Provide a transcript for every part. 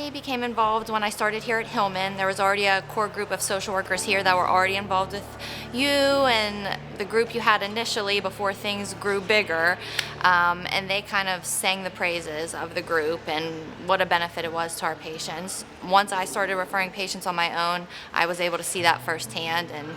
I became involved when I started here at Hillman. There was already a core group of social workers here that were already involved with you and the group you had initially before things grew bigger. And they kind of sang the praises of the group and what a benefit it was to our patients. Once I started referring patients on my own, I was able to see that firsthand and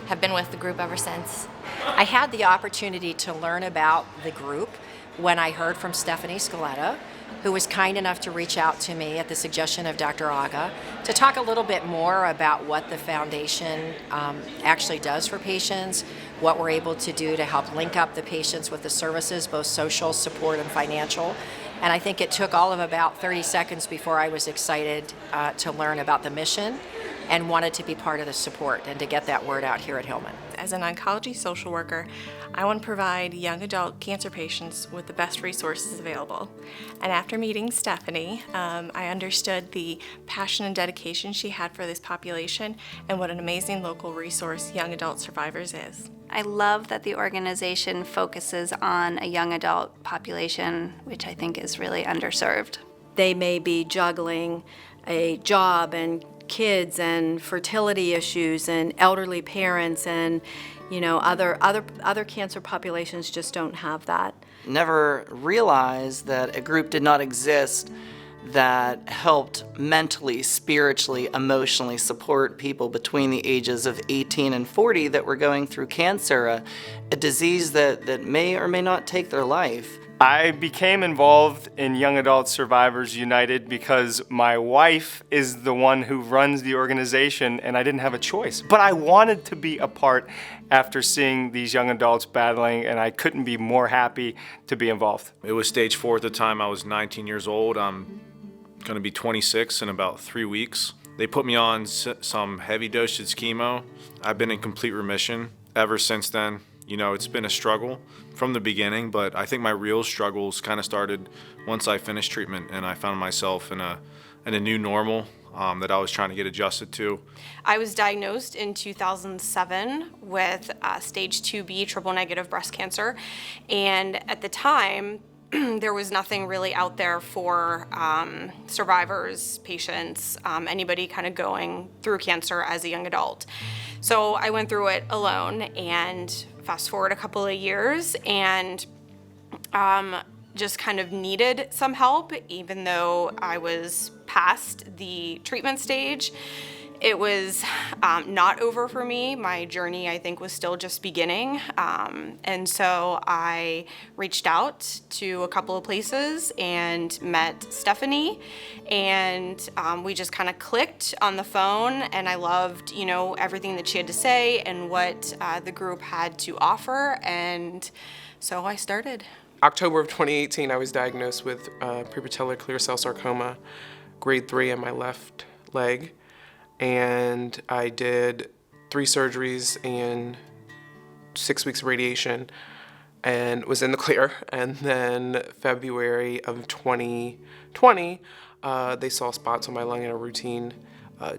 have been with the group ever since. I had the opportunity to learn about the group when I heard from Stephanie Scaletta, who was kind enough to reach out to me at the suggestion of Dr. Aga to talk a little bit more about what the foundation actually does for patients, what we're able to do to help link up the patients with the services, both social, support, and financial. And I think it took all of about 30 seconds before I was excited to learn about the mission and wanted to be part of the support and to get that word out here at Hillman. As an oncology social worker, I want to provide young adult cancer patients with the best resources available. And after meeting Stephanie, I understood the passion and dedication she had for this population and what an amazing local resource Young Adult Survivors is. I love that the organization focuses on a young adult population, which I think is really underserved. They may be juggling a job and kids and fertility issues and elderly parents and other cancer populations just don't have that. Never realized that a group did not exist that helped mentally, spiritually, emotionally support people between the ages of 18 and 40 that were going through cancer, a disease that may or may not take their life. I became involved in Young Adult Survivors United because my wife is the one who runs the organization and I didn't have a choice. But I wanted to be a part after seeing these young adults battling, and I couldn't be more happy to be involved. It was stage 4 at the time. I was 19 years old. I'm going to be 26 in about 3 weeks. They put me on some heavy dosage chemo. I've been in complete remission ever since then. You know, it's been a struggle from the beginning, but I think my real struggles kind of started once I finished treatment and I found myself in a new normal that I was trying to get adjusted to. I was diagnosed in 2007 with stage 2B triple negative breast cancer, and at the time there was nothing really out there for survivors, patients, anybody kind of going through cancer as a young adult. So I went through it alone, and fast forward a couple of years and just kind of needed some help, even though I was past the treatment stage. It was not over for me. My journey, I think, was still just beginning. And so I reached out to a couple of places and met Stephanie, and we just kind of clicked on the phone, and I loved, everything that she had to say and what the group had to offer, and so I started. October of 2018, I was diagnosed with prepatellar clear cell sarcoma, grade 3 in my left leg. And I did 3 surgeries and 6 weeks of radiation and was in the clear. And then February of 2020, they saw spots on my lung in a routine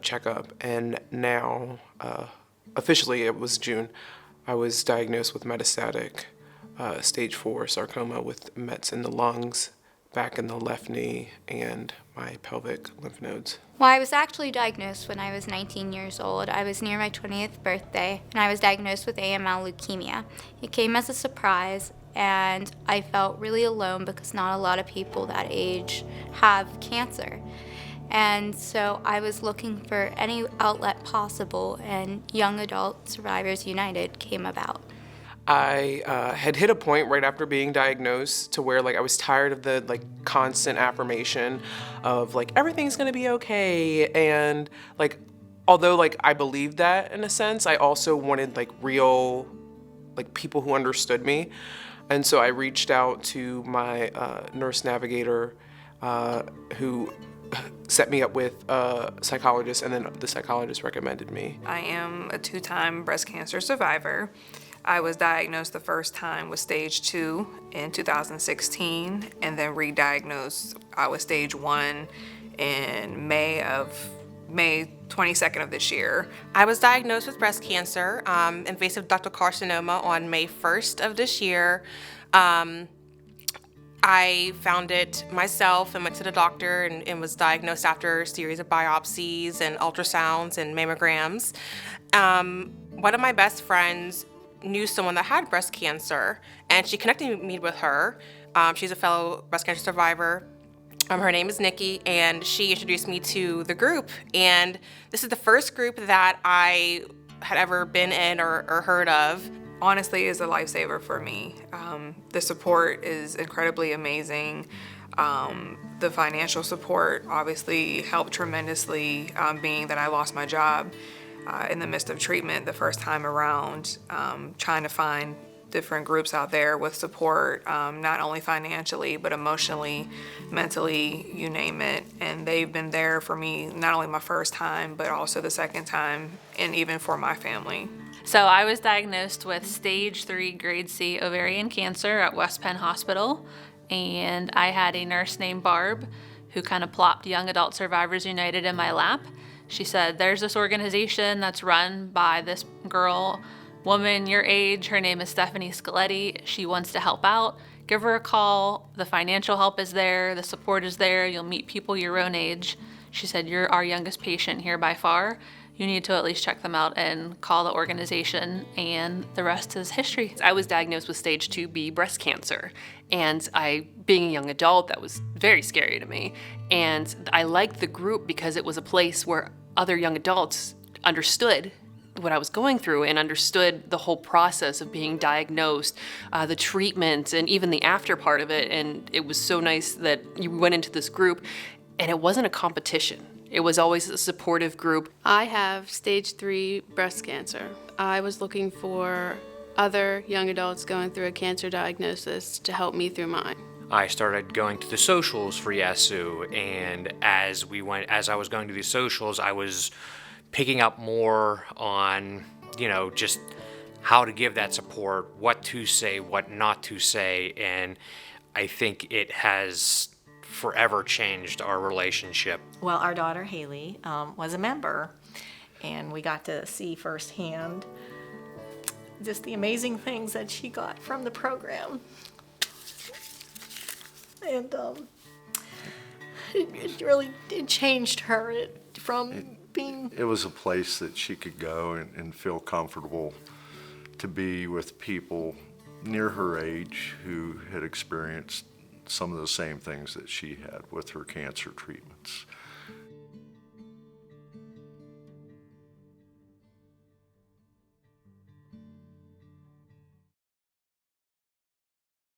checkup. And now, officially it was June, I was diagnosed with metastatic stage 4 sarcoma with mets in the lungs, back in the left knee, and my pelvic lymph nodes. Well, I was actually diagnosed when I was 19 years old. I was near my 20th birthday, and I was diagnosed with AML leukemia. It came as a surprise, and I felt really alone because not a lot of people that age have cancer. And so I was looking for any outlet possible, and Young Adult Survivors United came about. I had hit a point right after being diagnosed to where I was tired of the constant affirmation of everything's gonna be okay, and although I believed that in a sense, I also wanted real people who understood me. And so I reached out to my nurse navigator who set me up with a psychologist, and then the psychologist recommended me. I am a 2-time breast cancer survivor. I was diagnosed the first time with stage 2 in 2016, and then re-diagnosed with stage 1 in May 22nd of this year. I was diagnosed with breast cancer, invasive ductal carcinoma, on May 1st of this year. I found it myself and went to the doctor and was diagnosed after a series of biopsies and ultrasounds and mammograms. One of my best friends knew someone that had breast cancer, and she connected me with her. She's a fellow breast cancer survivor. Her name is Nikki, and she introduced me to the group. And this is the first group that I had ever been in or heard of. Honestly, is a lifesaver for me. The support is incredibly amazing. The financial support obviously helped tremendously, being that I lost my job in the midst of treatment the first time around, trying to find different groups out there with support, not only financially, but emotionally, mentally, you name it. And they've been there for me, not only my first time, but also the second time, and even for my family. So I was diagnosed with stage 3 grade C ovarian cancer at West Penn Hospital, and I had a nurse named Barb who kind of plopped Young Adult Survivors United in my lap. She said, there's this organization that's run by this woman your age. Her name is Stephanie Scaletti. She wants to help out. Give her a call. The financial help is there. The support is there. You'll meet people your own age. She said, you're our youngest patient here by far. You need to at least check them out and call the organization, and the rest is history. I was diagnosed with stage 2B breast cancer, and being a young adult, that was very scary to me. And I liked the group because it was a place where other young adults understood what I was going through and understood the whole process of being diagnosed, the treatment, and even the after part of it. And it was so nice that you went into this group, and it wasn't a competition. It was always a supportive group. I have stage 3 breast cancer. I was looking for other young adults going through a cancer diagnosis to help me through mine. I started going to the socials for YASU, and as I was going to these socials, I was picking up more on, just how to give that support, what to say, what not to say, and I think it has forever changed our relationship. Well, our daughter Haley was a member, and we got to see firsthand just the amazing things that she got from the program. And it changed her from being... It was a place that she could go and feel comfortable to be with people near her age who had experienced some of the same things that she had with her cancer treatments.